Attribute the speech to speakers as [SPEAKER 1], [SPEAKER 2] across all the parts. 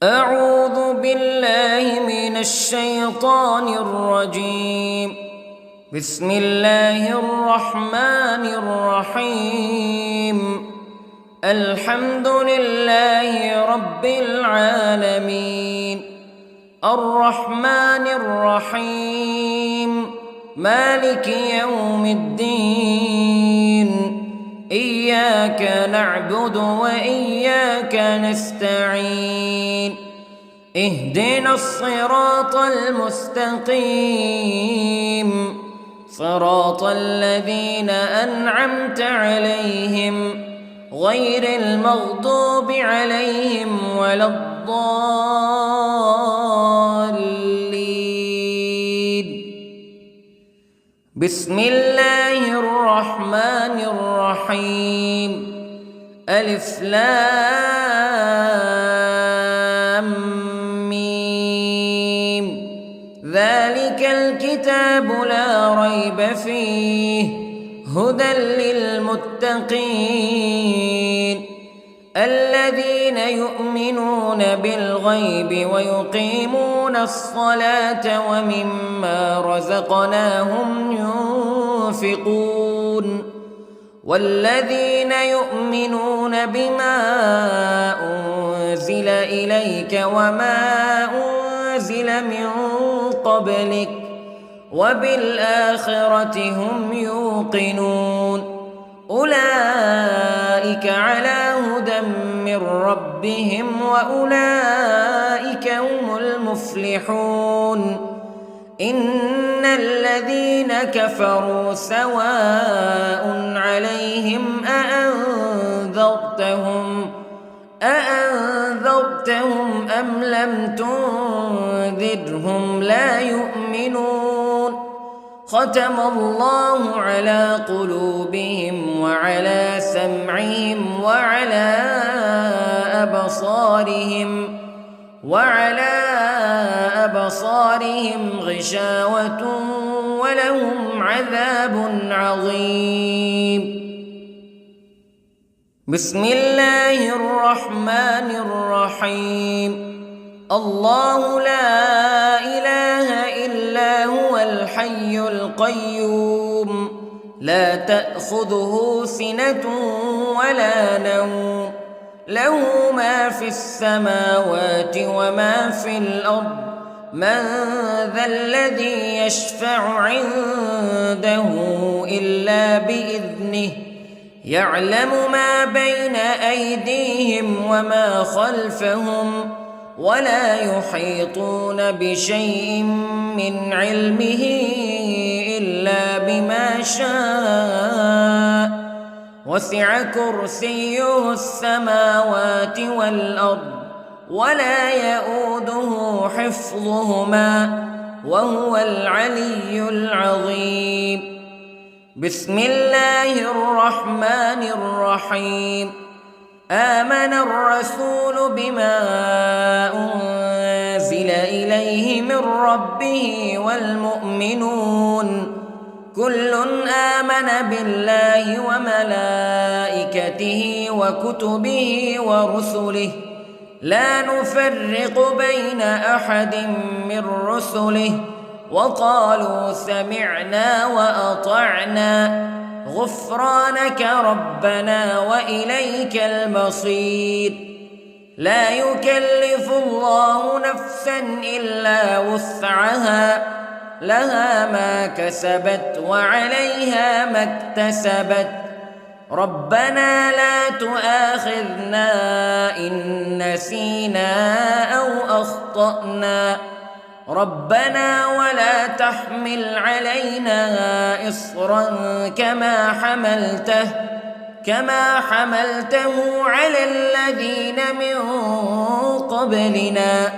[SPEAKER 1] أعوذ بالله من الشيطان الرجيم. بسم الله الرحمن الرحيم. الحمد لله رب العالمين، الرحمن الرحيم، مالك يوم الدين. إياك نعبد وإياك نستعين. اهدنا الصراط المستقيم، صراط الذين أنعمت عليهم غير المغضوب عليهم ولا الضالين. بسم الله الرحمن الرحيم. ألف لام ميم. ذلك الكتاب لا ريب فيه هدى للمتقين الذين يؤمنون بالغيب ويقيمون الصلاة ومما رزقناهم ينفقون والذين يؤمنون بما أنزل إليك وما أنزل من قبلك وبالآخرة هم يوقنون. أولئك على هدى من ربهم وأولئك هم المفلحون. إن الذين كفروا سواء عليهم أأنذرتهم أم لم تنذرهم لا يؤمنون. ختم الله على قلوبهم وعلى سمعهم وعلى أبصارهم غشاوة ولهم عذاب عظيم. بسم الله الرحمن الرحيم. الله لا إله إلا هو الحي القيوم لا تأخذه سنة ولا نوم له ما في السماوات وما في الأرض. من ذا الذي يشفع عنده إلا بإذنه يعلم ما بين أيديهم وما خلفهم ولا يحيطون بشيء من علمه إلا بما شاء. وسع كرسيه السماوات والأرض ولا يؤوده حفظهما وهو العلي العظيم. بسم الله الرحمن الرحيم. آمن الرسول بما أنزل إليه من ربه والمؤمنون كل آمن بالله وملائكته وكتبه ورسله لا نفرق بين أحد من رسله وقالوا سمعنا وأطعنا غفرانك ربنا وإليك المصير. لا يكلف الله نفسا إلا وسعها لها ما كسبت وعليها ما اكتسبت. ربنا لا تؤاخذنا إن نسينا أو أخطأنا ربنا ولا تحمل علينا إصرا كما حملته على الذين من قبلنا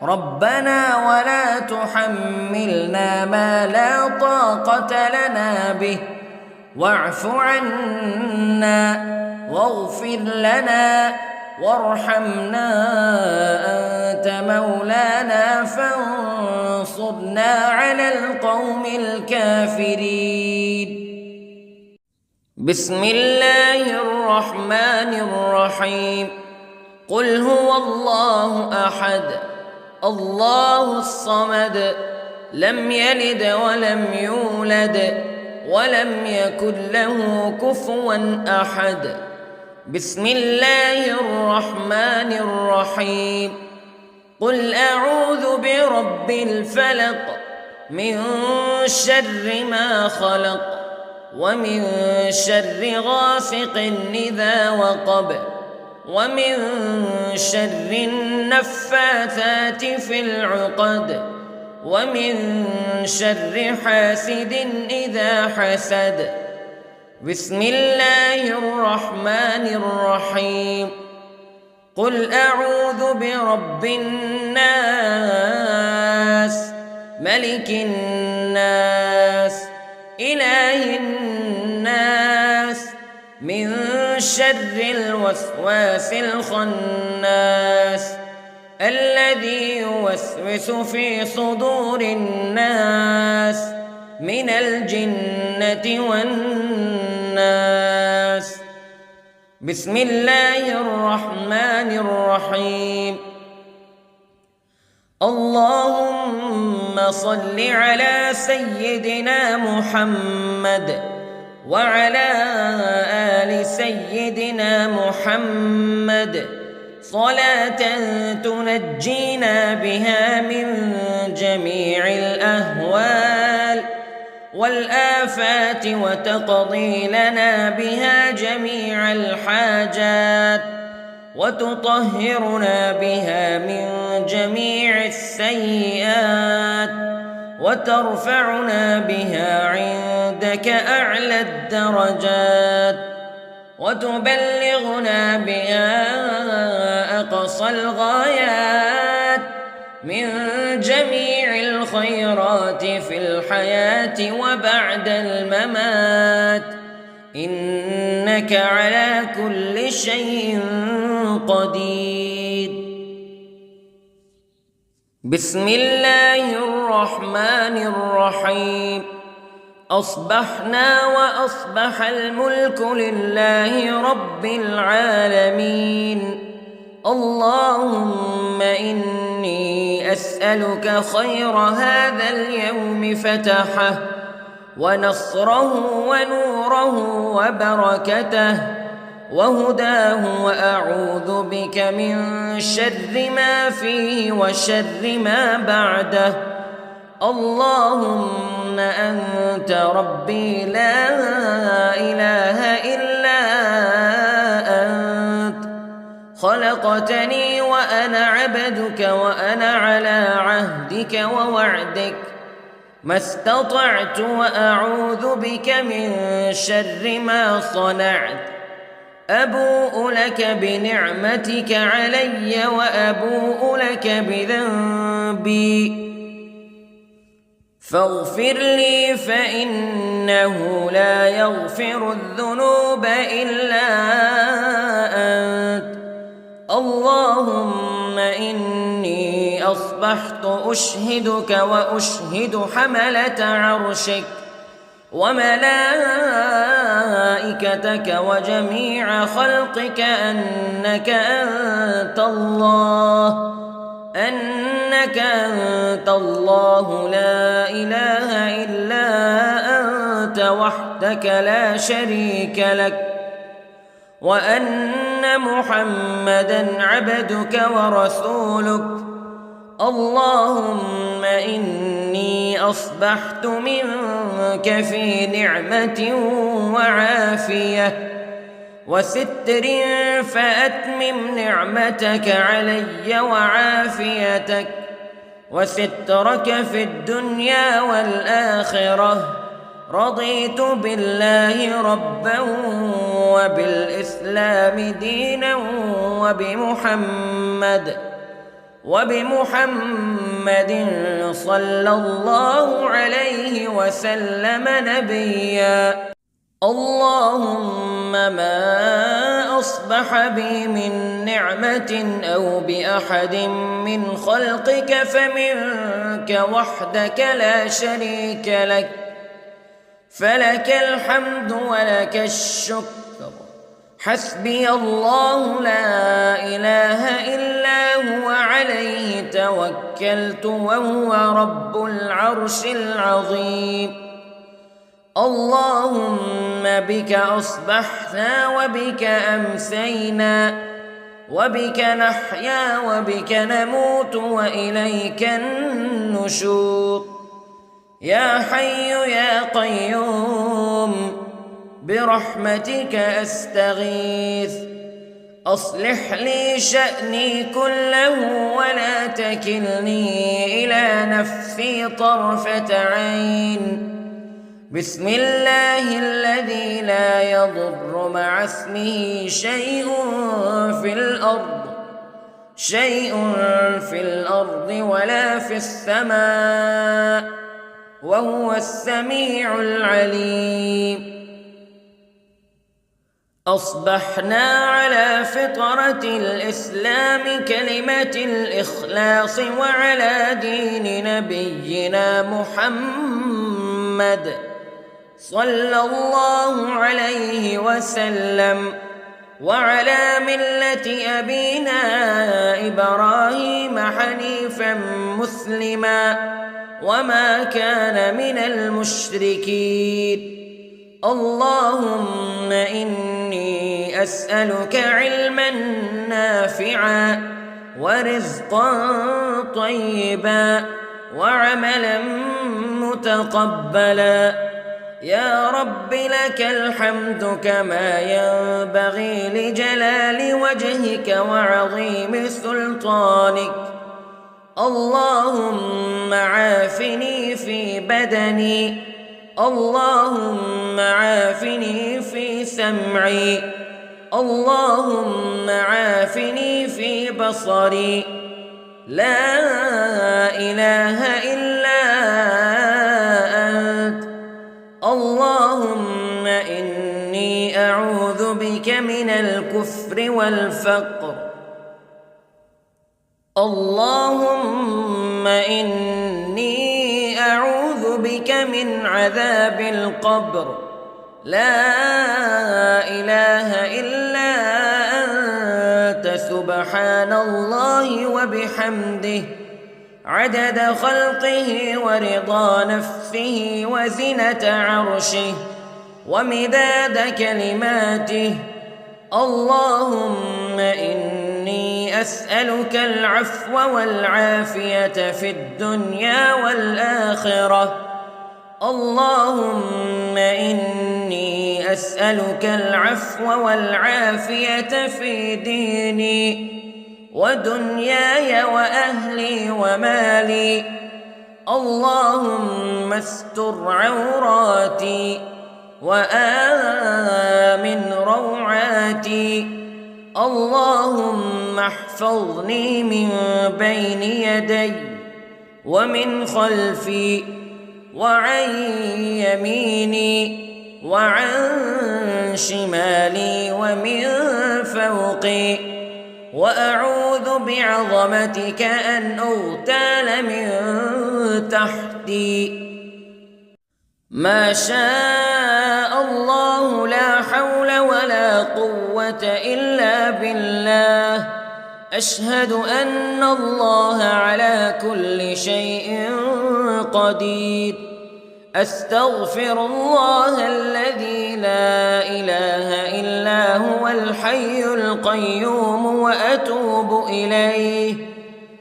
[SPEAKER 1] ربنا ولا تحملنا ما لا طاقة لنا به واعف عنا واغفر لنا وارحمنا أنت مولانا فانصرنا على القوم الكافرين. بسم الله الرحمن الرحيم. قل هو الله أحد الله الصمد لم يلد ولم يولد ولم يكن له كفوا أحد. بسم الله الرحمن الرحيم. قل أعوذ برب الفلق من شر ما خلق ومن شر غاسق إذا وقب ومن شر النفاثات في العقد ومن شر حاسد إذا حسد. بسم الله الرحمن الرحيم. قل أعوذ برب الناس ملك الناس إله الناس من شر الوسواس الخناس الذي يوسوس في صدور الناس من الجنة والناس. بسم الله الرحمن الرحيم. اللهم صل على سيدنا محمد وعلى آل سيدنا محمد صلاة تنجينا بها من جميع الأهوال والآفات وتقضي لنا بها جميع الحاجات وتطهرنا بها من جميع السيئات وترفعنا بها عندك أعلى الدرجات وتبلغنا بها أقصى الغايات من جميع الخيرات في الحياة وبعد الممات إنك على كل شيء قدير. بسم الله الرحمن الرحيم. أصبحنا وأصبح الملك لله رب العالمين. اللهم إني أسألك خير هذا اليوم فتحه ونصره ونوره وبركته وهداه وأعوذ بك من شر ما فيه وشر ما بعده. اللهم أنت ربي لا إله إلا أنت خلقتني وأنا عبدك وأنا على عهدك ووعدك ما استطعت وأعوذ بك من شر ما صنعت. أبوء لك بنعمتك علي وأبوء لك بذنبي فاغفر لي فإنه لا يغفر الذنوب إلا أنت. اللهم إني أصبحت أشهدك وأشهد حملة عرشك وملائكتك وجميع خلقك أنك أنت الله لا إله إلا أنت وحدك لا شريك لك وأن محمدًا عبدك ورسولك. اللهم إني أصبحت منك في نعمة وعافية وستر فأتمم نعمتك علي وعافيتك وسترك في الدنيا والآخرة. رضيت بالله ربا وبالإسلام دينا وبمحمد صلى الله عليه وسلم نبيا. اللهم ما أصبح بي من نعمة أو بأحد من خلقك فمنك وحدك لا شريك لك فلك الحمد ولك الشكر حسبي الله لا إله إلا هو عليه توكلت وهو رب العرش العظيم. اللهم بك أصبحنا وبك أمسينا وبك نحيا وبك نموت وإليك النشور. يا حي يا قيوم برحمتك أستغيث، أصلح لي شأني كله ولا تكلني إلى نفسي طرفة عين. بسم الله الذي لا يضر مع اسمه شيء في الأرض ولا في السماء وهو السميع العليم. أصبحنا على فطرة الإسلام كلمة الإخلاص وعلى دين نبينا محمد صلى الله عليه وسلم وعلى ملة أبينا إبراهيم حنيفا مسلما وما كان من المشركين. اللهم إني أسألك علما نافعا ورزقا طيبا وعملا متقبلا. يا رب لك الحمد كما ينبغي لجلال وجهك وعظيم سلطانك. اللهم عافني في بدني، اللهم عافني في سمعي، اللهم عافني في بصري. لا إله إلا أنت. اللهم إني أعوذ بك من الكفر والفقر. اللهم إني أعوذ بك من عذاب القبر. لا إله إلا أنت سبحان الله وبحمده عدد خلقه ورضا نفسه وزنة عرشه ومداد كلماته. اللهم إني أسألك العفو والعافية في الدنيا والآخرة. اللهم إني أسألك العفو والعافية في ديني ودنياي وأهلي ومالي. اللهم استر عوراتي وآمن روعاتي. اللهم احفظني من بين يدي ومن خلفي وعن يميني وعن شمالي ومن فوقي، وأعوذ بعظمتك أن أغتال من تحتي. ما شاء الله لا حول ولا قوة إلا بالله. أشهد أن الله على كل شيء قدير. أستغفر الله الذي لا إله إلا هو الحي القيوم وأتوب إليه.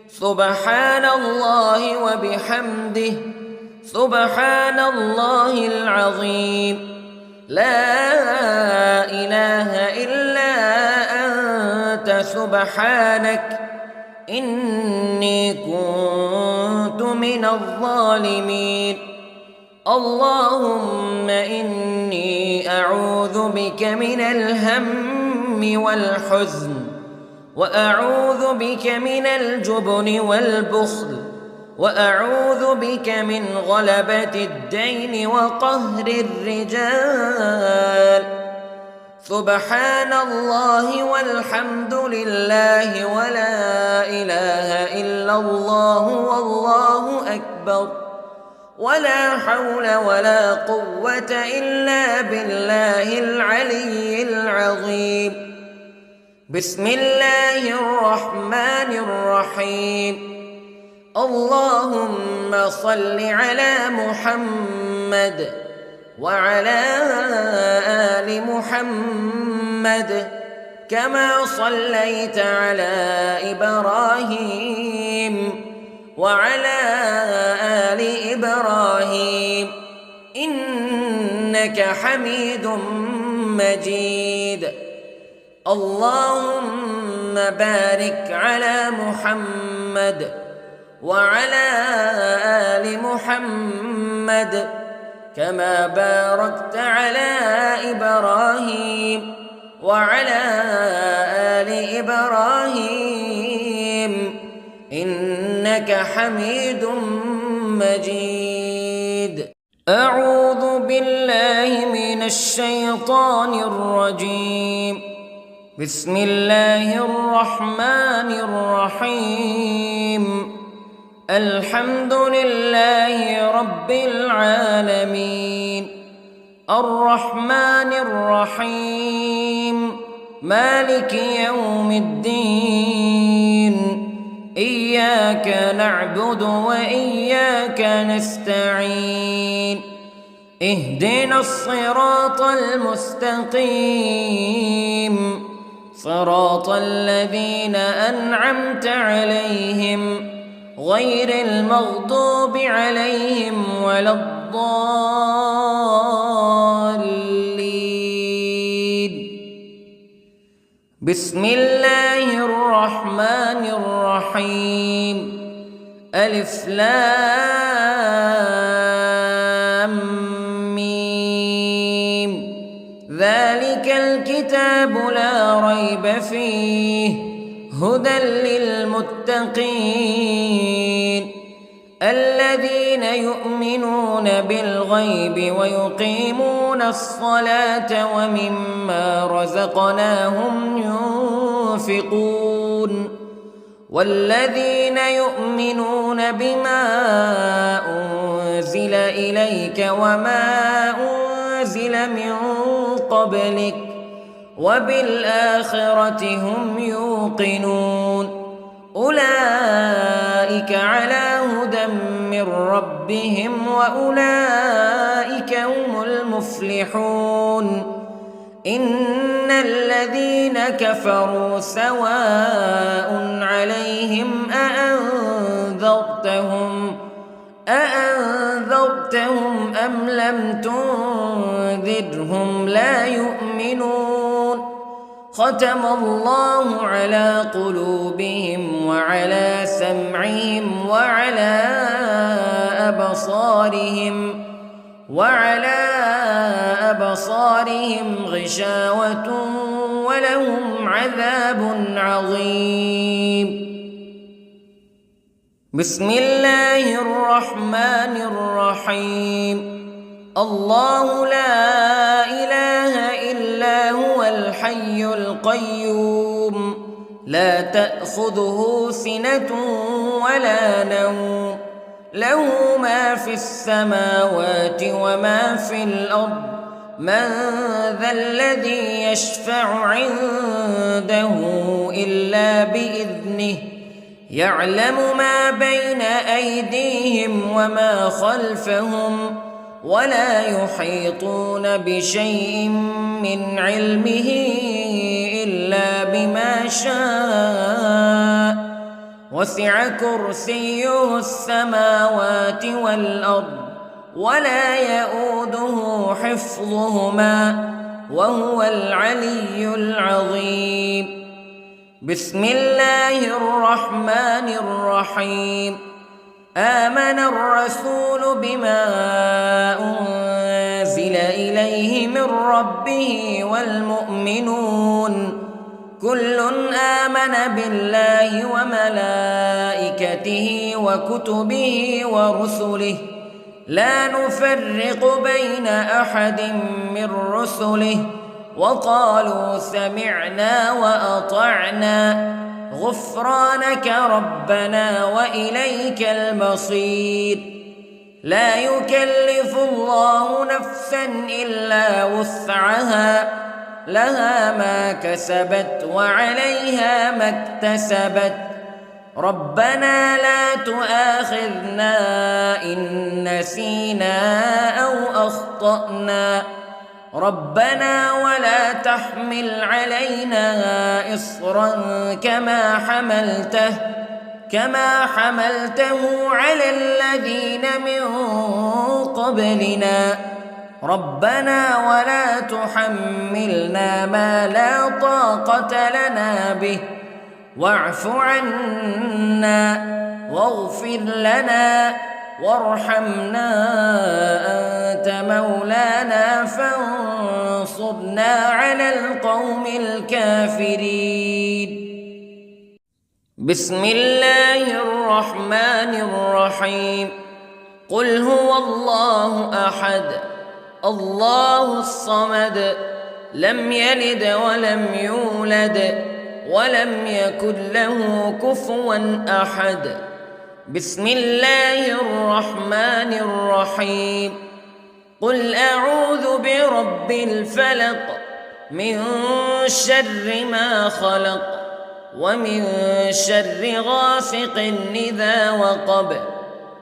[SPEAKER 1] سبحان الله وبحمده سبحان الله العظيم. لا إله إلا أنت سبحانك إني كنت من الظالمين. اللهم إني أعوذ بك من الهم والحزن، وأعوذ بك من الجبن والبخل، وأعوذ بك من غلبة الدين وقهر الرجال. سبحان الله والحمد لله ولا إله إلا الله والله أكبر. ولا حول ولا قوة إلا بالله العلي العظيم. بسم الله الرحمن الرحيم. اللهم صل على محمد وعلى آل محمد كما صليت على إبراهيم وعلى آل إبراهيم إنك حميد مجيد. اللهم بارك على محمد وعلى آل محمد كما باركت على إبراهيم وعلى آل إبراهيم إنك حميد مجيد. أعوذ بالله من الشيطان الرجيم. بسم الله الرحمن الرحيم. الحمد لله رب العالمين الرحمن الرحيم مالك يوم الدين إياك نعبد وإياك نستعين اهدنا الصراط المستقيم صراط الذين أنعمت عليهم غير المغضوب عليهم ولا الضالين. بسم الله الرحمن الرحيم. ألف لام ميم. ذلك الكتاب لا ريب فيه هدى للمتقين الذين يؤمنون بالغيب ويقيمون الصلاة ومما رزقناهم ينفقون والذين يؤمنون بما أنزل إليك وما أنزل من قبلك وبالآخرة هم يوقنون أولئك على هدى من ربهم وأولئك هم المفلحون. إن الذين كفروا سواء عليهم أأنذرتهم أم لم تنذرهم لا يؤمنون. ختم الله على قلوبهم وعلى سمعهم وعلى أبصارهم غشاوة ولهم عذاب عظيم. بسم الله الرحمن الرحيم. الله لا إله إلا هو الحي القيوم لا تأخذه سنة ولا نوم له ما في السماوات وما في الأرض من ذا الذي يشفع عنده إلا بإذنه يعلم ما بين أيديهم وما خلفهم ولا يحيطون بشيء من علمه إلا بما شاء وسع كرسيه السماوات والأرض ولا يؤوده حفظهما وهو العلي العظيم. بسم الله الرحمن الرحيم. آمن الرسول بما أنزل إليه من ربه والمؤمنون كل آمن بالله وملائكته وكتبه ورسله لا نفرق بين أحد من رسله وقالوا سمعنا وأطعنا غفرانك ربنا وإليك المصير. لا يكلف الله نفسا إلا وسعها لها ما كسبت وعليها ما اكتسبت ربنا لا تؤاخذنا إن نسينا أو أخطأنا ربنا ولا تحمل علينا إصرا كما حملته على الذين من قبلنا ربنا ولا تحملنا ما لا طاقة لنا به واعف عنا واغفر لنا وارحمنا أنت مولانا فانصرنا على القوم الكافرين. بسم الله الرحمن الرحيم. قل هو الله أحد الله الصمد لم يلد ولم يولد ولم يكن له كفوا أحد. بسم الله الرحمن الرحيم. قل أعوذ برب الفلق من شر ما خلق ومن شر غاسق إذا وقب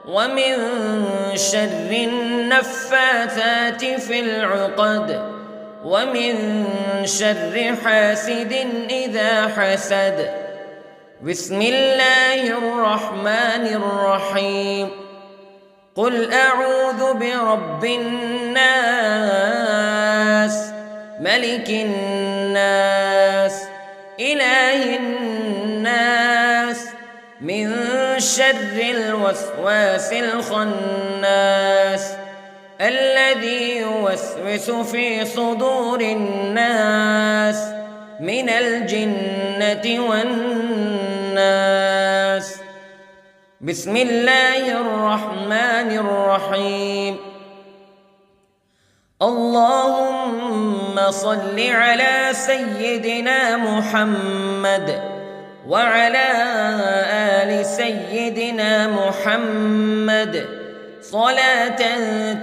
[SPEAKER 1] ومن شر النفاثات في العقد ومن شر حاسد إذا حسد. بسم الله الرحمن الرحيم. قل أعوذ برب الناس ملك الناس إله الناس من شر الوسواس الخناس الذي يوسوس في صدور الناس من الجنة والناس. بسم الله الرحمن الرحيم. اللهم صل على سيدنا محمد وعلى آل سيدنا محمد صلاة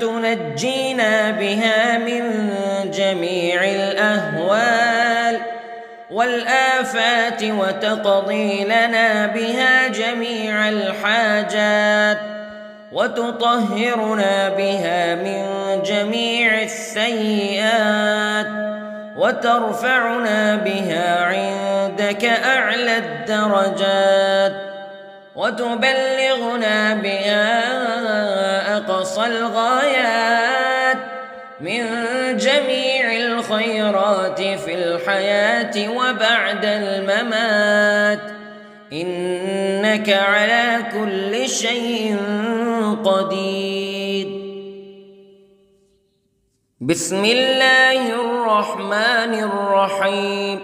[SPEAKER 1] تنجينا بها من جميع الأهوال والآفات وتقضي لنا بها جميع الحاجات وتطهرنا بها من جميع السيئات وترفعنا بها عندك أعلى الدرجات وتبلغنا بها أقصى الغايات من جميع الخيرات في الحياة وبعد الممات إنك على كل شيء قدير. بسم الله الرحمن الرحيم.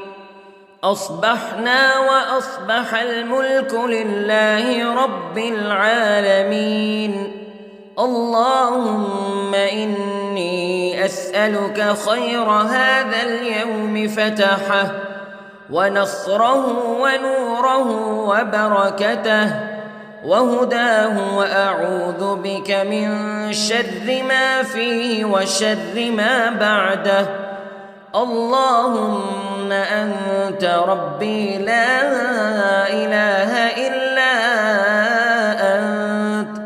[SPEAKER 1] أصبحنا وأصبح الملك لله رب العالمين. اللهم إني أسألك خير هذا اليوم فتحه ونصره ونوره وبركته وهداه وأعوذ بك من شر ما فيه وشر ما بعده. اللهم أنت ربي لا إله إلا أنت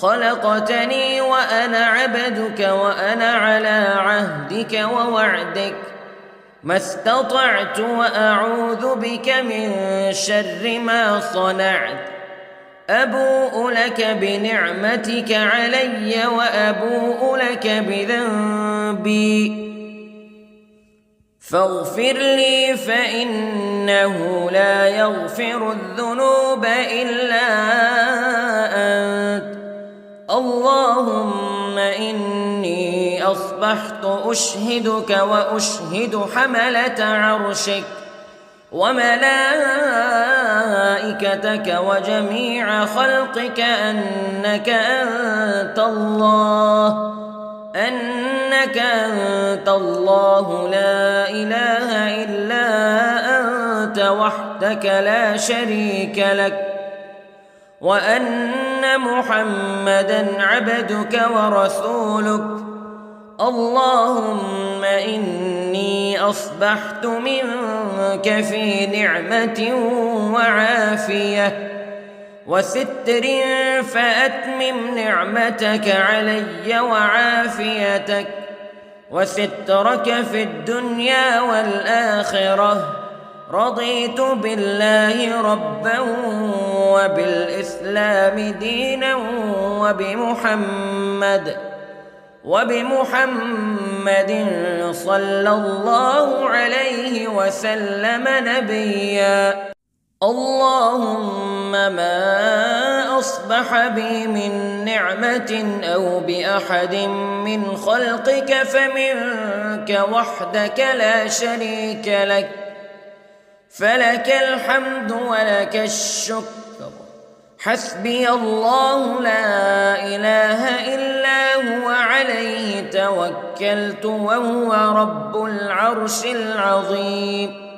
[SPEAKER 1] خلقتني وأنا عبدك وأنا على عهدك ووعدك ما استطعت وأعوذ بك من شر ما صنعت. أبوء لك بنعمتك علي وأبوء لك بذنبي فاغفر لي فإنه لا يغفر الذنوب إلا أنت. اللهم إني أصبحت أشهدك وأشهد حملة عرشك وملائكتك وجميع خلقك أنك أنت الله لا إله إلا أنت وحدك لا شريك لك وأن أن محمدًا عبدك ورسولك. اللهم إني أصبحت منك في نعمة وعافية وستر، فأتمم نعمتك علي وعافيتك وسترك في الدنيا والآخرة. رضيت بالله ربًا وبالإسلام دينًا وبمحمد صلى الله عليه وسلم نبيًا. اللهم ما أصبح بي من نعمة أو بأحد من خلقك فمنك وحدك لا شريك لك، فلك الحمد ولك الشكر. حسبي الله لا إله إلا هو، عليه توكلت وهو رب العرش العظيم.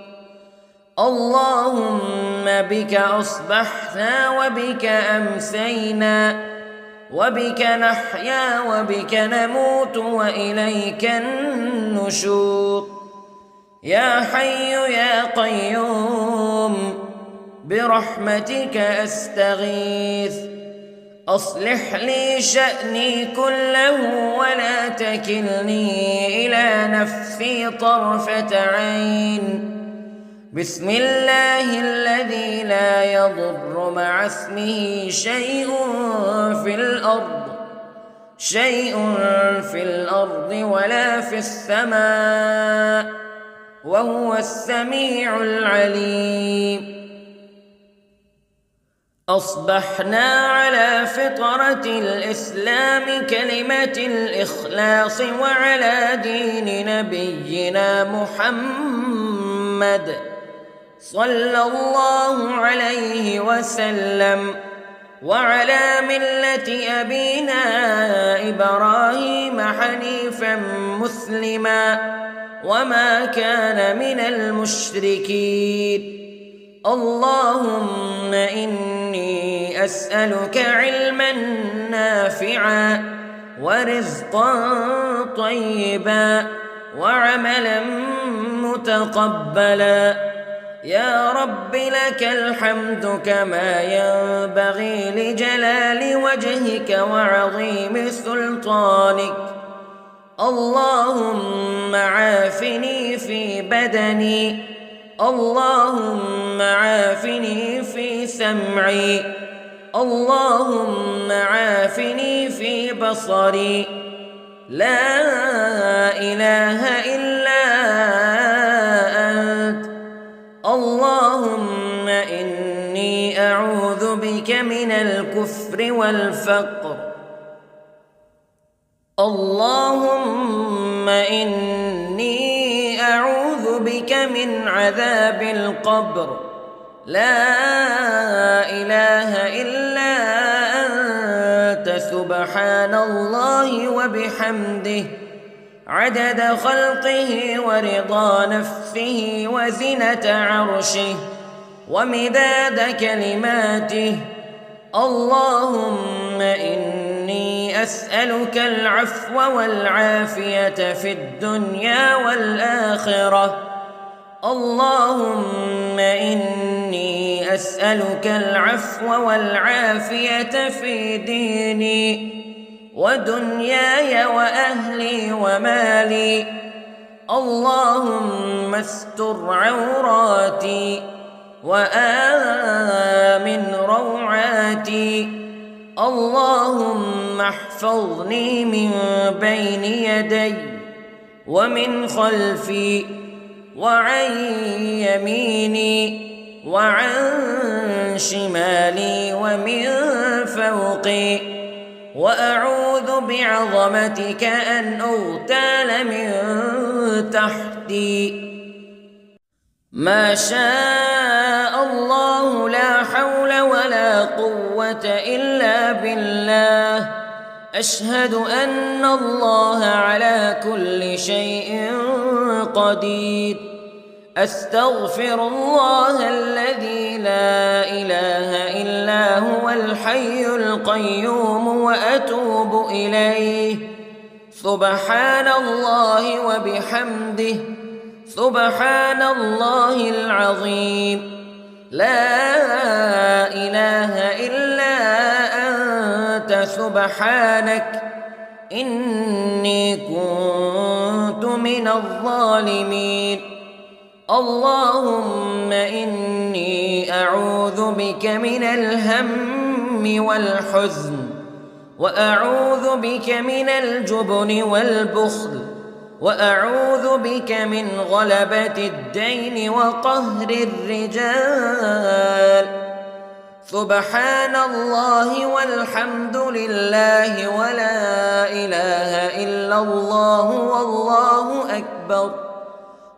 [SPEAKER 1] اللهم بك أصبحنا وبك أمسينا وبك نحيا وبك نموت وإليك النشور. يا حي يا قيوم برحمتك أستغيث، أصلح لي شأني كله ولا تكلني إلى نفسي طرفة عين. بسم الله الذي لا يضر مع اسمه شيء في الأرض ولا في السماء، وهو السميع العليم. أصبحنا على فطرة الإسلام كلمة الإخلاص وعلى دين نبينا محمد صلى الله عليه وسلم، وعلى ملة أبينا إبراهيم حنيفا مسلما وما كان من المشركين. اللهم إني أسألك علما نافعا ورزقا طيبا وعملا متقبلا. يا رب لك الحمد كما ينبغي لجلال وجهك وعظيم سلطانك. اللهم عافني في بدني، اللهم عافني في سمعي، اللهم عافني في بصري. لا إله إلا أنت. اللهم إني أعوذ بك من الكفر والفقر. اللهم إني أعوذ بك من عذاب القبر. لا إله إلا أنت، سبحان الله وبحمده، عدد خلقه ورضا نفسه وزنة عرشه ومداد كلماته. اللهم إني أسألك العفو والعافية في الدنيا والآخرة. اللهم إني أسألك العفو والعافية في ديني ودنياي وأهلي ومالي. اللهم استر عوراتي وآمن روعاتي. اللهم احفظني من بين يدي ومن خلفي وعن يميني وعن شمالي ومن فوقي، وأعوذ بعظمتك أن أغتال من تحتي. ما شاء الله، لا حول ولا قوة إلا بالله. أشهد أن الله على كل شيء قدير. أستغفر الله الذي لا إله إلا هو الحي القيوم وأتوب إليه. سبحان الله وبحمده، سبحان الله العظيم. لا إله إلا أنت سبحانك إني كنت من الظالمين. اللهم إني أعوذ بك من الهم والحزن، وأعوذ بك من الجبن والبخل، وأعوذ بك من غلبة الدين وقهر الرجال. سبحان الله والحمد لله ولا إله إلا الله والله أكبر،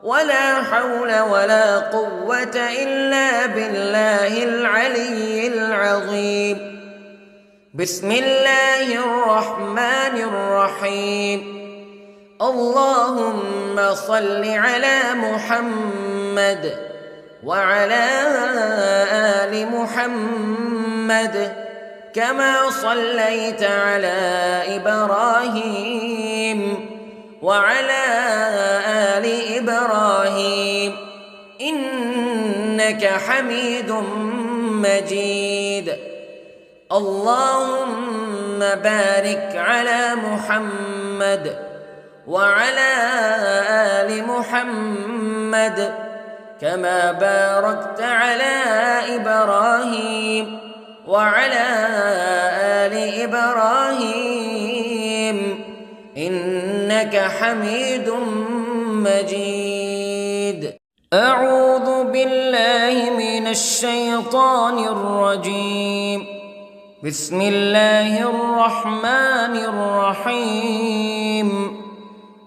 [SPEAKER 1] ولا حول ولا قوة إلا بالله العلي العظيم. بسم الله الرحمن الرحيم. اللهم صل على محمد وعلى آل محمد كما صليت على إبراهيم وعلى آل إبراهيم إنك حميد مجيد. اللهم بارك على محمد وعلى آل محمد كما باركت على إبراهيم وعلى آل إبراهيم إنك حميد مجيد. أعوذ بالله من الشيطان الرجيم. بسم الله الرحمن الرحيم.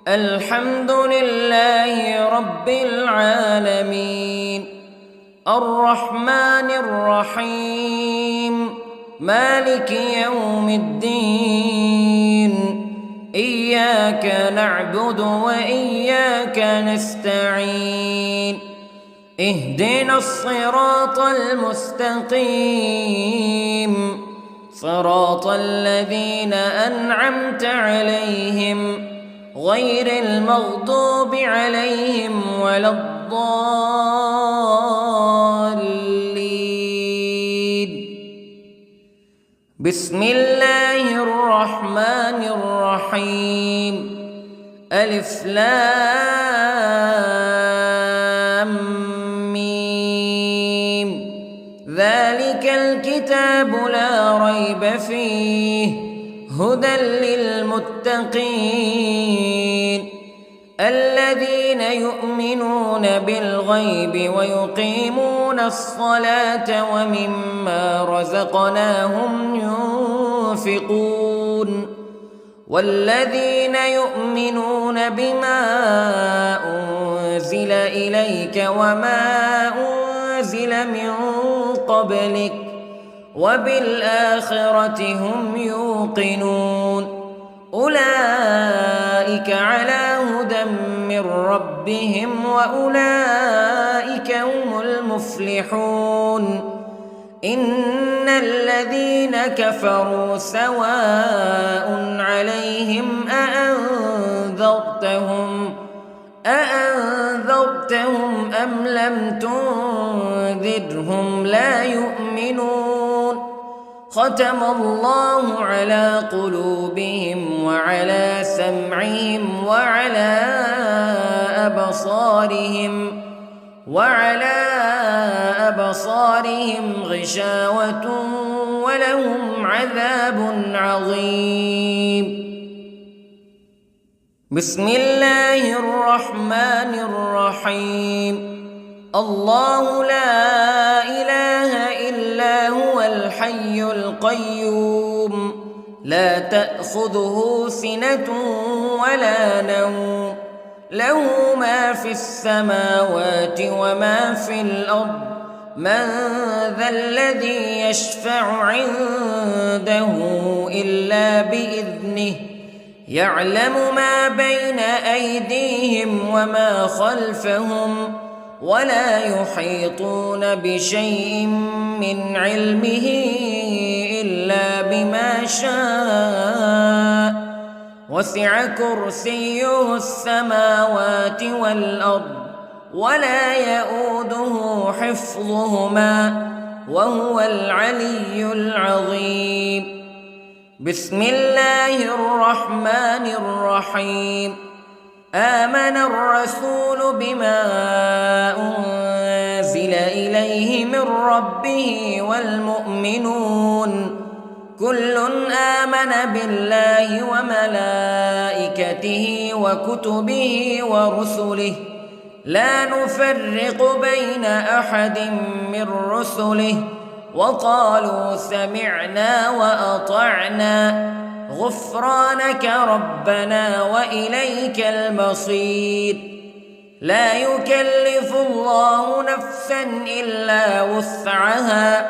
[SPEAKER 1] الحمد لله رب العالمين، الرحمن الرحيم، مالك يوم الدين. إياك نعبد وإياك نستعين. اهدنا الصراط المستقيم، صراط الذين أنعمت عليهم غير المغضوب عليهم ولا الضالين. بسم الله الرحمن الرحيم. ألف لام ميم. ذلك الكتاب لا ريب فيه هدى للمتقين الذين يؤمنون بالغيب ويقيمون الصلاة ومما رزقناهم ينفقون والذين يؤمنون بما أنزل إليك وما أنزل من قبلك وبالآخرة هم يوقنون أولئك على هدى من ربهم وأولئك هم المفلحون. إن الذين كفروا سواء عليهم أأنذرتهم أم لم تنذرهم لا يؤمنون. ختم الله على قلوبهم وعلى سمعهم وعلى أبصارهم غشاوة ولهم عذاب عظيم. بسم الله الرحمن الرحيم. الله لا إله إلا هو الحي القيوم لا تأخذه سنة ولا نوم له ما في السماوات وما في الأرض من ذا الذي يشفع عنده إلا بإذنه يعلم ما بين أيديهم وما خلفهم ولا يحيطون بشيء من علمه إلا بما شاء وسع كرسيه السماوات والأرض ولا يئوده حفظهما وهو العلي العظيم. بسم الله الرحمن الرحيم. آمن الرسول بما أنزل إليه من ربه والمؤمنون كل آمن بالله وملائكته وكتبه ورسله لا نفرق بين أحد من رسله وقالوا سمعنا وأطعنا غفرانك ربنا وإليك المصير. لا يكلف الله نفسا إلا وسعها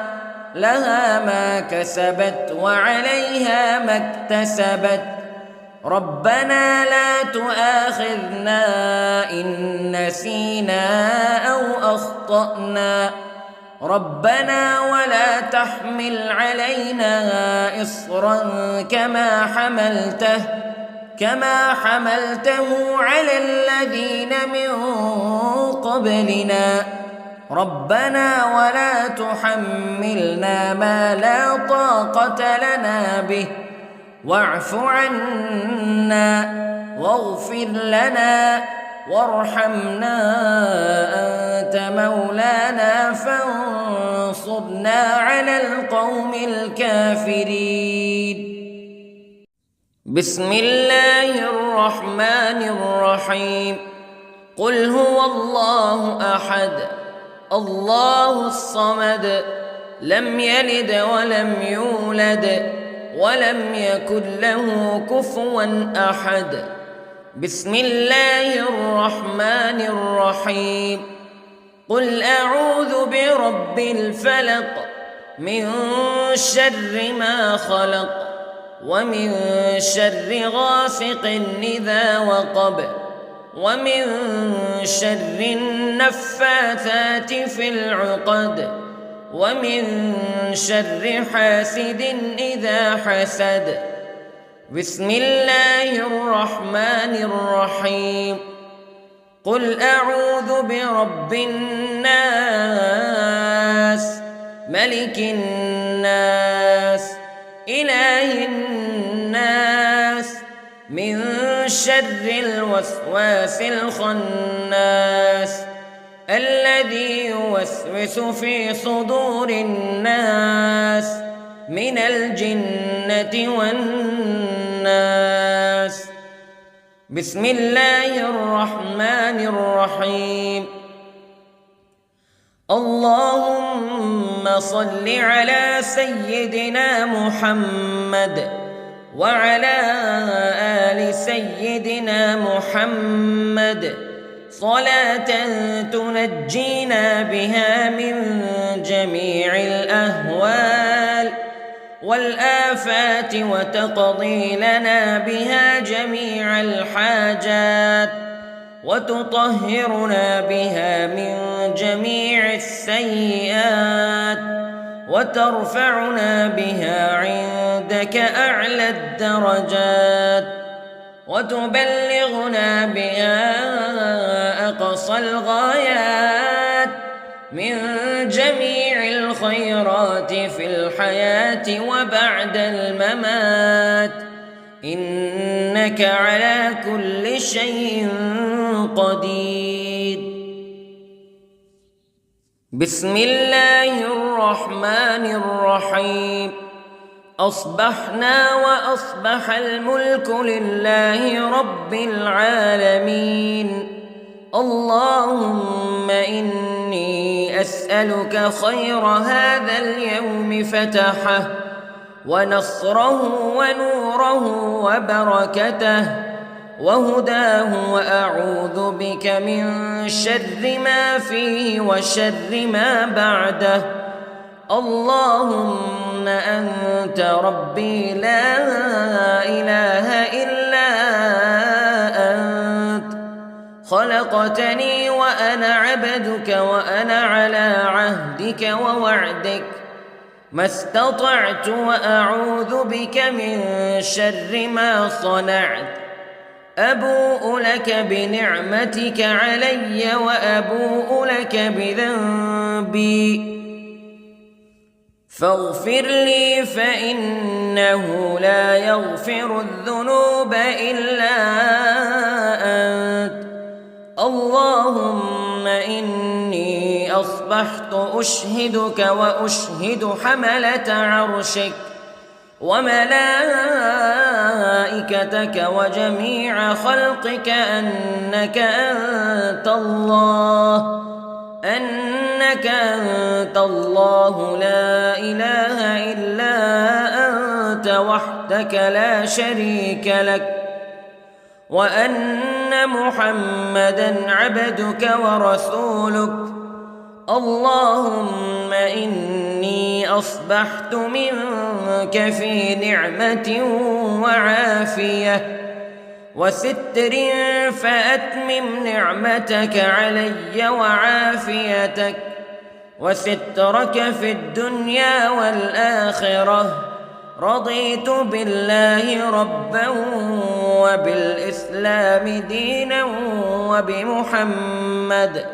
[SPEAKER 1] لها ما كسبت وعليها ما اكتسبت ربنا لا تؤاخذنا إن نسينا أو أخطأنا ربنا ولا تحمل علينا إصرا كما حملته على الذين من قبلنا ربنا ولا تحملنا ما لا طاقة لنا به واعف عنا واغفر لنا وارحمنا أنت مولانا فانصرنا على القوم الكافرين. بسم الله الرحمن الرحيم. قل هو الله أحد الله الصمد لم يلد ولم يولد ولم يكن له كفوا أحد. بسم الله الرحمن الرحيم. قل أعوذ برب الفلق من شر ما خلق ومن شر غاسق إذا وقب ومن شر النفاثات في العقد ومن شر حاسد إذا حسد. بسم الله الرحمن الرحيم. قل أعوذ برب الناس ملك الناس إله الناس من شر الوسواس الخناس الذي يوسوس في صدور الناس من الجنة والناس. بسم الله الرحمن الرحيم. اللهم صل على سيدنا محمد وعلى آل سيدنا محمد صلاة تنجينا بها من جميع الأهوال والآفات وتقضي لنا بها جميع الحاجات وتطهرنا بها من جميع السيئات وترفعنا بها عندك أعلى الدرجات وتبلغنا بها أقصى الغايات من جميع الخيرات في الحياة وبعد الممات إنك على كل شيء قدير. بسم الله الرحمن الرحيم. أصبحنا وأصبح الملك لله رب العالمين. اللهم إني أسألك خير هذا اليوم فتحه ونصره ونوره وبركته وهداه وأعوذ بك من شر ما فيه وشر ما بعده. اللهم أنت ربي لا إله إلا أنت خلقتني وأنا عبدك وأنا على عهدك ووعدك ما استطعت وأعوذ بك من شر ما صنعت أبوء لك بنعمتك علي وأبوء لك بذنبي فاغفر لي فإنه لا يغفر الذنوب إلا أنت اللهم إني أصبحت أشهدك وأشهد حملة عرشك وملائكتك وجميع خلقك أنك أنت الله لا إله إلا أنت وحدك لا شريك لك وأن محمدًا عبدك ورسولك اللهم إني أصبحت منك في نعمة وعافية وستر فأتمم نعمتك علي وعافيتك وسترك في الدنيا والآخرة رضيت بالله ربا وبالإسلام دينا وبمحمد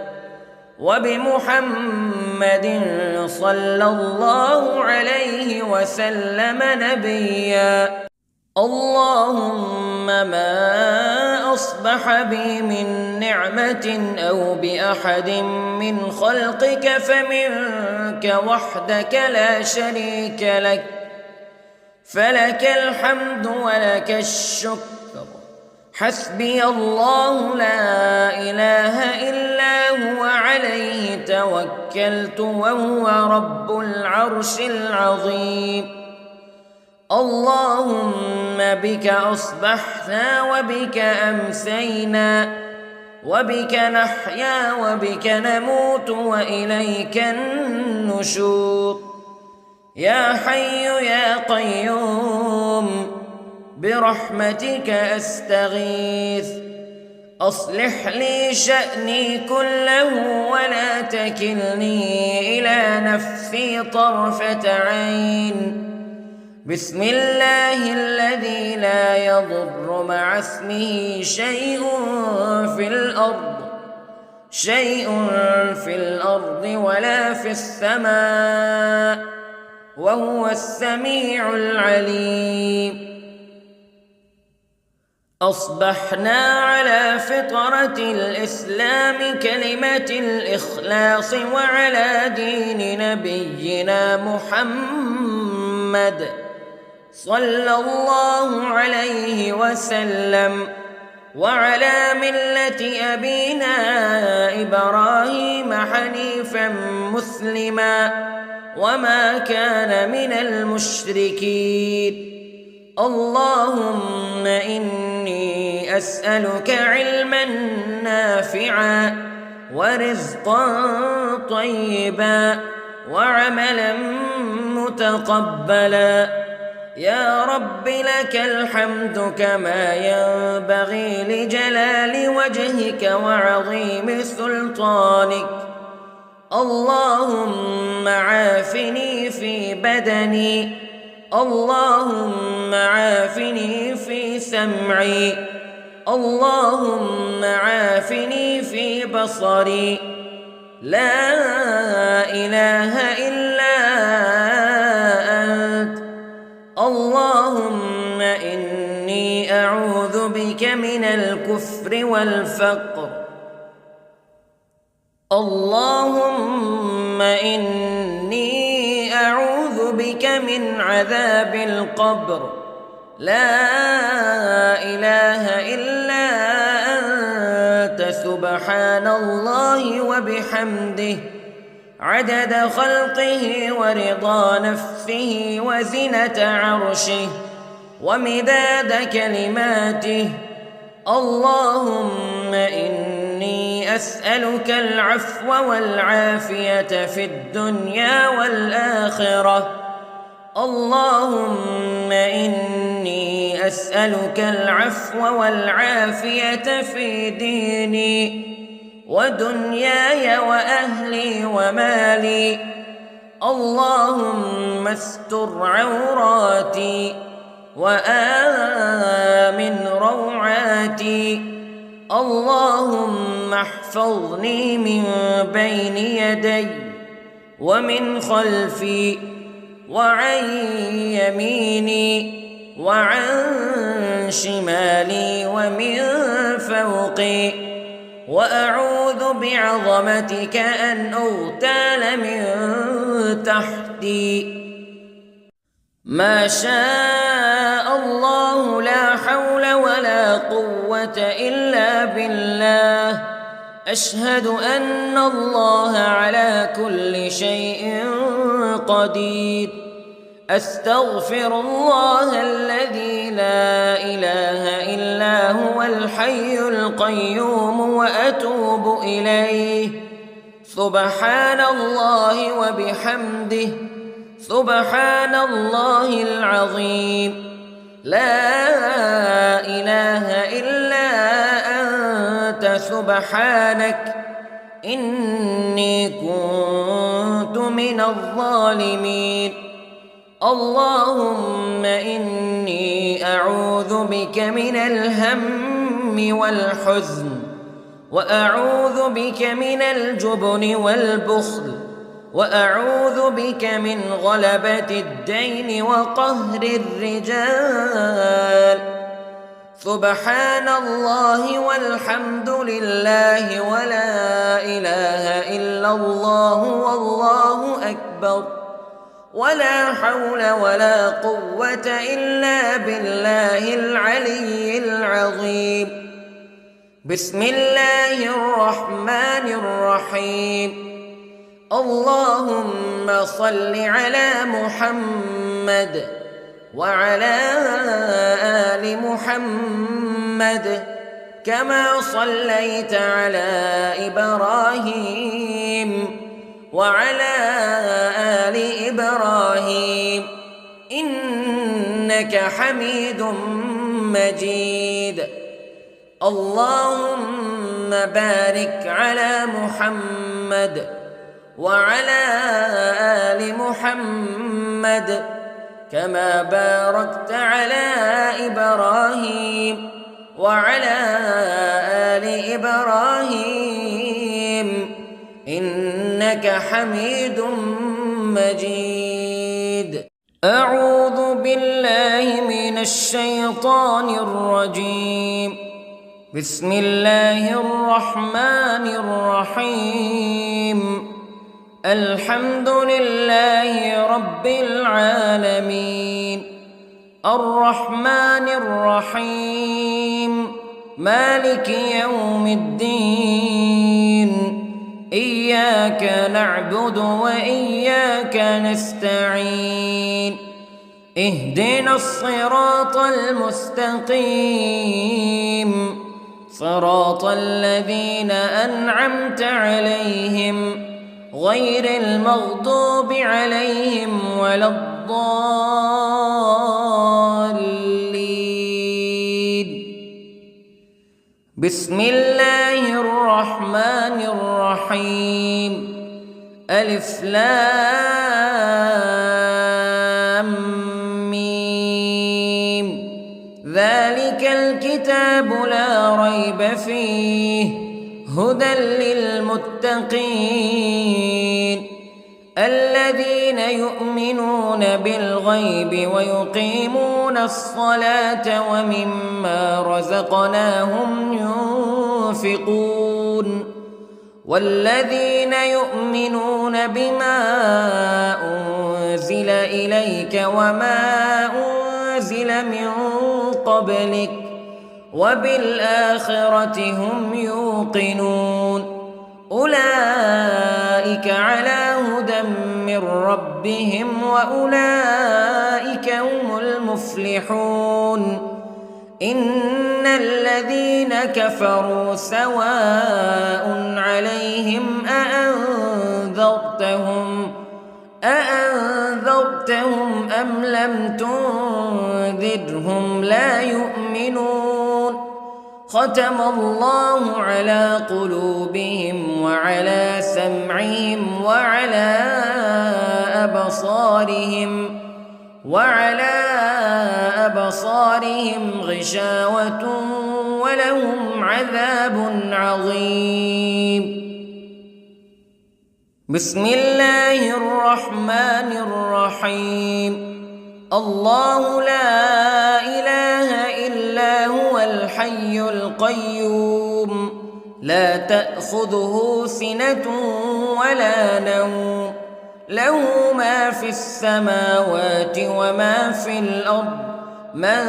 [SPEAKER 1] صلى الله عليه وسلم نبيا اللهم ما أصبح بي من نعمة أو بأحد من خلقك فمنك وحدك لا شريك لك فلك الحمد ولك الشكر حسبي الله لا إله إلا هو عليه توكلت وهو رب العرش العظيم اللهم بك أصبحنا وبك أمسينا وبك نحيا وبك نموت وإليك النشور يا حي يا قيوم برحمتك أستغيث أصلح لي شأني كله ولا تكلني إلى نفسي طرفة عين بسم الله الذي لا يضر مع اسمه شيء في الأرض ولا في السماء وهو السميع العليم أصبحنا على فطرة الإسلام كلمة الإخلاص وعلى دين نبينا محمد صلى الله عليه وسلم وعلى ملة أبينا إبراهيم حنيفا مسلما وما كان من المشركين اللهم إني أسألك علما نافعا ورزقا طيبا وعملا متقبلا يا رب لك الحمد كما ينبغي لجلال وجهك وعظيم سلطانك اللهم عافني في بدني اللهم عافني في سمعي اللهم عافني في بصري لا إله إلا أنت اللهم إني أعوذ بك من الكفر والفقر اللهم إني أعوذ بك من عذاب القبر لا إله إلا أنت سبحان الله وبحمده عدد خلقه ورضا نفسه وزنة عرشه ومداد كلماته اللهم إني أسألك العفو والعافية في الدنيا والآخرة اللهم إني أسألك العفو والعافية في ديني ودنياي وأهلي ومالي. اللهم استر عوراتي وآمن روعاتي. اللهم احفظني من بين يدي ومن خلفي وعن يميني وعن شمالي ومن فوقي، وأعوذ بعظمتك أن أغتال من تحتي. ما شاء الله لا حول ولا قوة إلا بالله. أشهد أن الله على كل شيء قدير. أستغفر الله الذي لا إله إلا هو الحي القيوم وأتوب إليه. سبحان الله وبحمده، سبحان الله العظيم. لا إله إلا أنت سبحانك إني كنت من الظالمين. اللهم إني أعوذ بك من الهم والحزن، وأعوذ بك من الجبن والبخل، وأعوذ بك من غلبة الدين وقهر الرجال. سبحان الله والحمد لله ولا إله إلا الله والله أكبر، ولا حول ولا قوة إلا بالله العلي العظيم. بسم الله الرحمن الرحيم. اللهم صل على محمد وعلى آل محمد كما صليت على إبراهيم وعلى آل إبراهيم إنك حميد مجيد. اللهم بارك على محمد وعلى آل محمد كما باركت على إبراهيم وعلى آل إبراهيم إنك حميد مجيد. أعوذ بالله من الشيطان الرجيم. بسم الله الرحمن الرحيم. الحمد لله رب العالمين، الرحمن الرحيم، مالك يوم الدين. إياك نعبد وإياك نستعين. اهدنا الصراط المستقيم، صراط الذين أنعمت عليهم غير المغضوب عليهم ولا الضالين. بسم الله الرحمن الرحيم. ألف لام ميم. ذلك الكتاب لا ريب فيه هدى للمتقين الذين يؤمنون بالغيب ويقيمون الصلاة ومما رزقناهم ينفقون والذين يؤمنون بما أنزل إليك وما أنزل من قبلك وبالآخرة هم يوقنون أولئك على هدى من ربهم وأولئك هم المفلحون إن الذين كفروا سواء عليهم أأنذرتهم أم لم تنذرهم تنذرهم لا يؤمنون ختم الله على قلوبهم وعلى سمعهم وعلى أبصارهم غشاوة ولهم عذاب عظيم. بسم الله الرحمن الرحيم. الله لا إله إلا هو الحي القيوم لا تأخذه سنة ولا نوم له ما في السماوات وما في الأرض من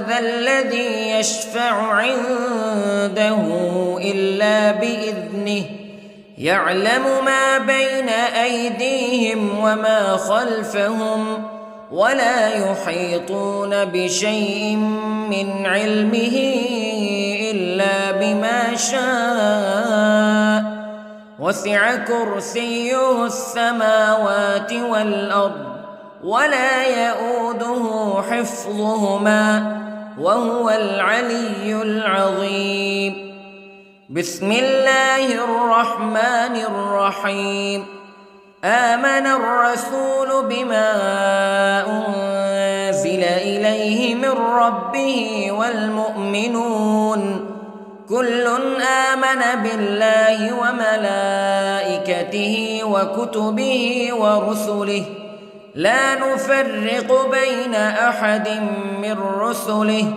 [SPEAKER 1] ذا الذي يشفع عنده إلا بإذنه يعلم ما بين أيديهم وما خلفهم ولا يحيطون بشيء من علمه إلا بما شاء وسع كرسيه السماوات والأرض ولا يؤوده حفظهما وهو العلي العظيم. بسم الله الرحمن الرحيم. آمن الرسول بما أنزل إليه من ربه والمؤمنون كل آمن بالله وملائكته وكتبه ورسله لا نفرق بين أحد من رسله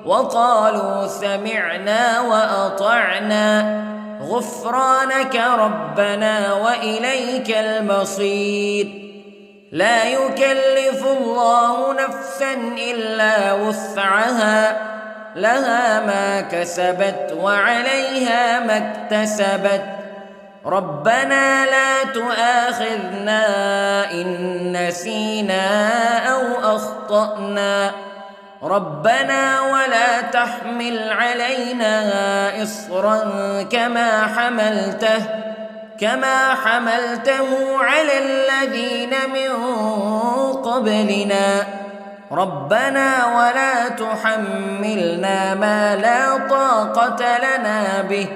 [SPEAKER 1] وقالوا سمعنا وأطعنا غفرانك ربنا وإليك المصير. لا يكلف الله نفسا إلا وسعها لها ما كسبت وعليها ما اكتسبت ربنا لا تؤاخذنا إن نسينا أو أخطأنا ربنا ولا تحمل علينا إصرا كما حملته على الذين من قبلنا ربنا ولا تحملنا ما لا طاقة لنا به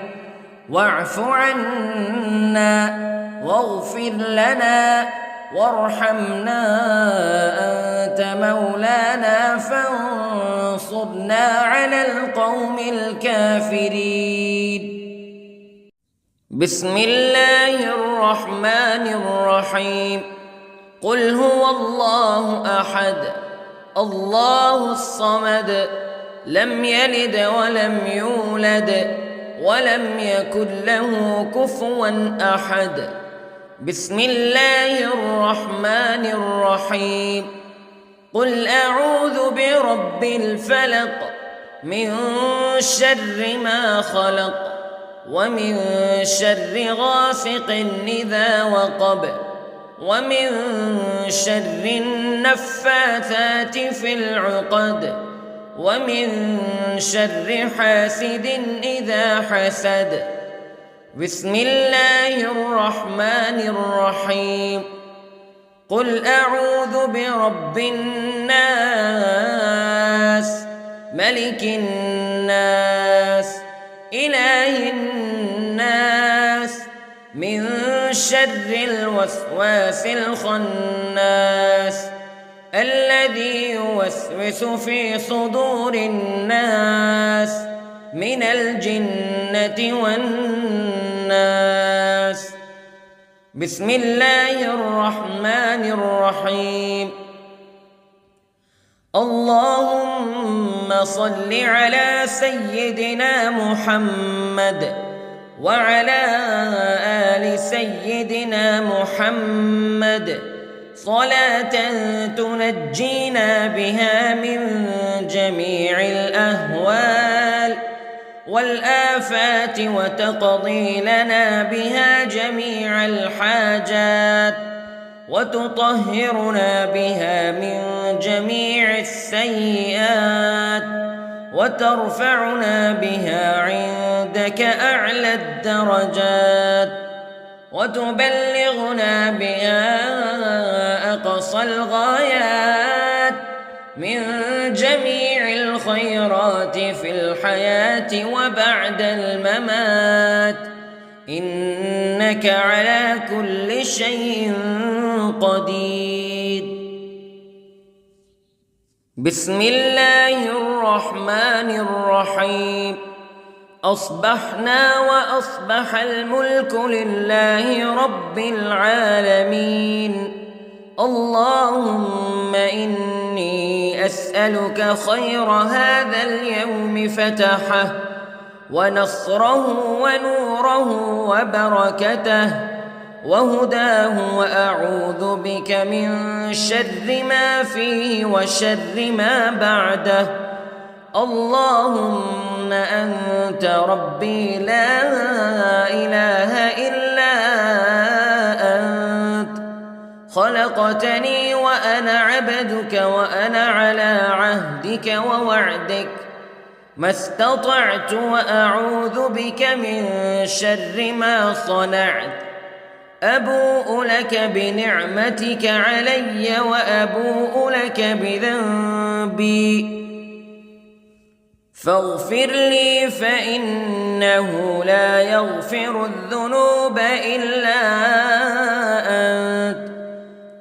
[SPEAKER 1] واعف عنا واغفر لنا وارحمنا أنت مولانا فانصرنا على القوم الكافرين. بسم الله الرحمن الرحيم. قل هو الله أحد الله الصمد لم يلد ولم يولد ولم يكن له كفوا أحد. بسم الله الرحمن الرحيم. قل أعوذ برب الفلق من شر ما خلق ومن شر غاسق إذا وقب ومن شر النفاثات في العقد ومن شر حاسد إذا حسد. بسم الله الرحمن الرحيم. قل أعوذ برب الناس ملك الناس إله الناس من شر الوسواس الخناس الذي يوسوس في صدور الناس من الجنة والناس. بسم الله الرحمن الرحيم. اللهم صل على سيدنا محمد وعلى آل سيدنا محمد صلاة تنجينا بها من جميع الأهوال والآفات وتقضي لنا بها جميع الحاجات وتطهرنا بها من جميع السيئات وترفعنا بها عندك أعلى الدرجات وتبلغنا بها أقصى الغايات من جميع الخيرات في الحياة وبعد الممات، إنك على كل شيء قدير. بسم الله الرحمن الرحيم. أصبحنا وأصبح الملك لله رب العالمين. اللهم إني أسألك خير هذا اليوم فتحه ونصره ونوره وبركته وهداه، وأعوذ بك من شر ما فيه وشر ما بعده. اللهم أنت ربي لا إله إلا أنت، خلقتني وأنا عبدك وأنا على عهدك ووعدك ما استطعت، وأعوذ بك من شر ما صنعت. أبوء لك بنعمتك علي وأبوء لك بذنبي، فاغفر لي فإنه لا يغفر الذنوب إلا أنت.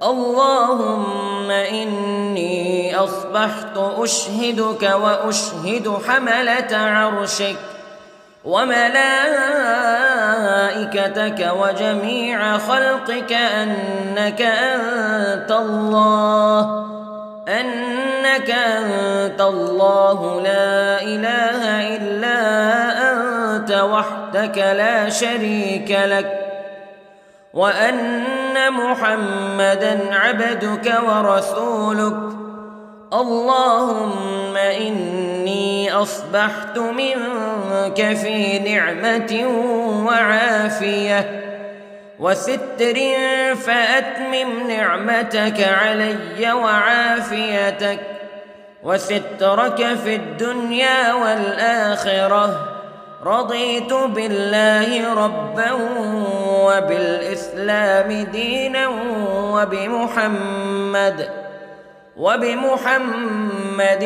[SPEAKER 1] اللهم إني أصبحت أشهدك وأشهد حملة عرشك وملائكتك وجميع خلقك أنك أنت الله لا إله إلا أنت وحدك لا شريك لك، وأن محمدًا عبدك ورسولك. اللهم إني أصبحت منك في نعمة وعافية وستر، فأتمم نعمتك علي وعافيتك وسترك في الدنيا والآخرة. رضيت بالله ربا وبالإسلام دينا وبمحمد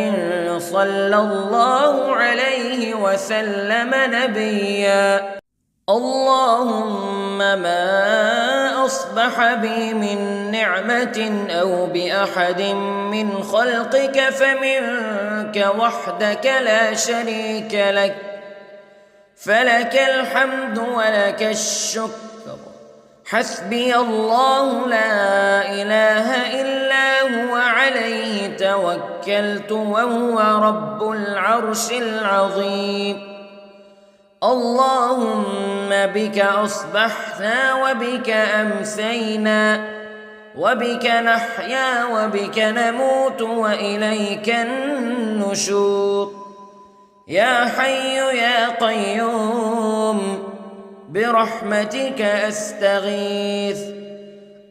[SPEAKER 1] صلى الله عليه وسلم نبيا. اللهم ما أصبح بي من نعمة أو بأحد من خلقك فمنك وحدك لا شريك لك، فلك الحمد ولك الشكر. حسبي الله لا إله إلا هو عليه توكلت وهو رب العرش العظيم. اللهم بك أصبحنا وبك أمسينا وبك نحيا وبك نموت وإليك النشور. يا حي يا قيوم برحمتك أستغيث،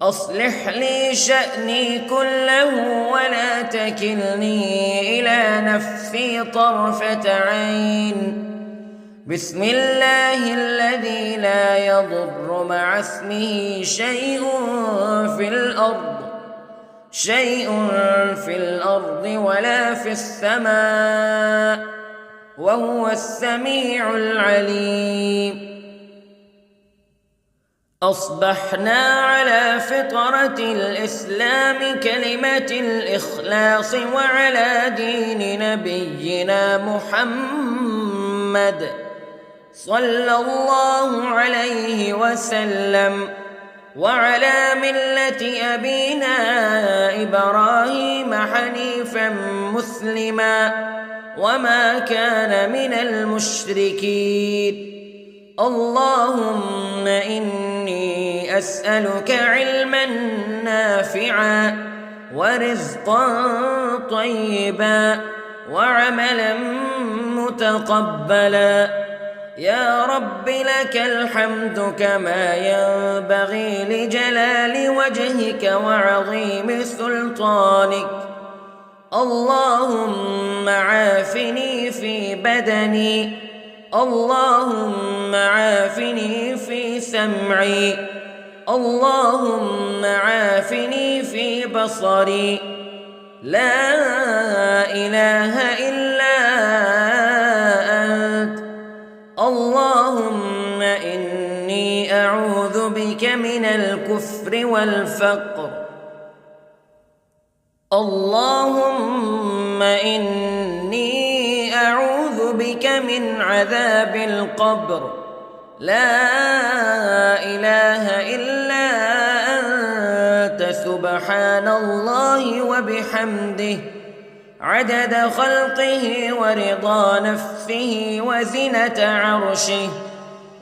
[SPEAKER 1] أصلح لي شأني كله ولا تكلني إلى نفسي طرفة عين. بسم الله الذي لا يضر مع اسمه شيء في الأرض ولا في السماء، وهو السميع العليم. أصبحنا على فطرة الإسلام كلمة الإخلاص وعلى دين نبينا محمد صلى الله عليه وسلم، وعلى ملة أبينا إبراهيم حنيفا مسلما وما كان من المشركين. اللهم إني أسألك علما نافعا ورزقا طيبا وعملا متقبلا. يا رب لك الحمد كما ينبغي لجلال وجهك وعظيم سلطانك. اللهم عافني في بدني، اللهم عافني في سمعي، اللهم عافني في بصري. لا إله والكفر والفقر. اللهم إني أعوذ بك من عذاب القبر، لا إله إلا أنت سبحان الله وبحمده عدد خلقه ورضا نفسه وزنة عرشه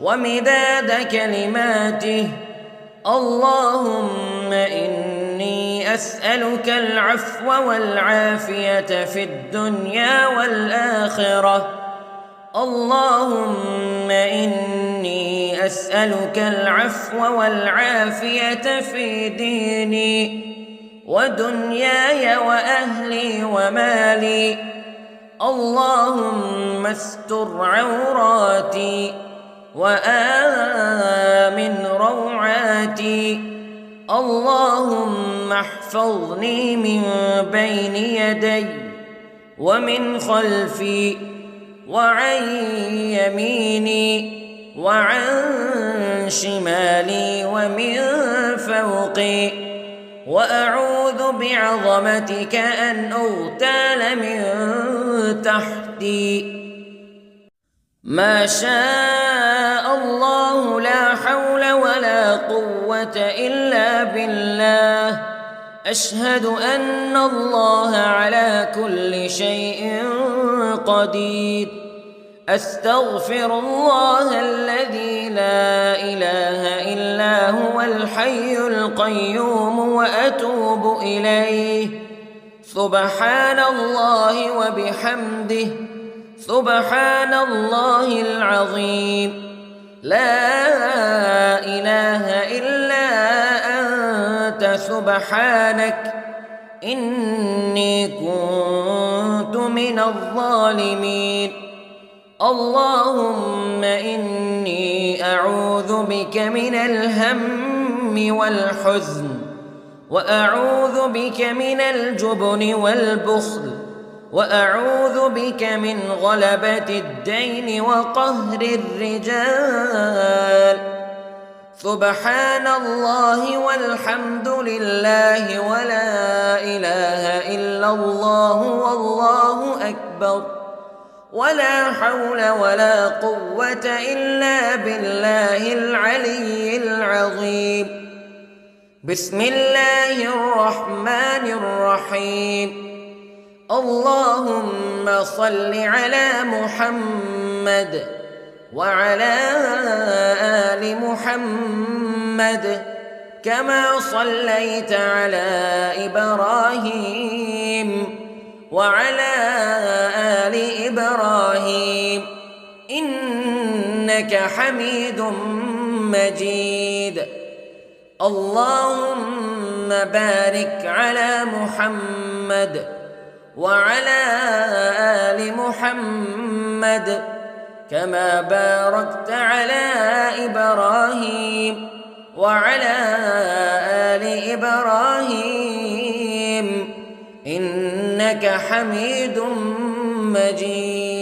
[SPEAKER 1] ومداد كلماته. اللهم إني أسألك العفو والعافية في الدنيا والآخرة. اللهم إني أسألك العفو والعافية في ديني ودنياي وأهلي ومالي. اللهم استر عوراتي وآمن روعاتي. اللهم احفظني من بين يدي ومن خلفي وعن يميني وعن شمالي ومن فوقي، وأعوذ بعظمتك أن أغتال من تحتي. ما شاء الله لا حول ولا قوة إلا بالله. أشهد أن الله على كل شيء قدير. أستغفر الله الذي لا إله إلا هو الحي القيوم وأتوب إليه. سبحان الله وبحمده سبحان الله العظيم. لا إله إلا أنت سبحانك إني كنت من الظالمين. اللهم إني أعوذ بك من الهم والحزن، وأعوذ بك من الجبن والبخل، وأعوذ بك من غلبة الدين وقهر الرجال. سبحان الله والحمد لله ولا إله إلا الله والله أكبر، ولا حول ولا قوة إلا بالله العلي العظيم. بسم الله الرحمن الرحيم. اللهم صل على محمد وعلى آل محمد كما صليت على إبراهيم وعلى آل إبراهيم إنك حميد مجيد. اللهم بارك على محمد وعلى آل محمد كما باركت على إبراهيم وعلى آل إبراهيم إنك حميد مجيد.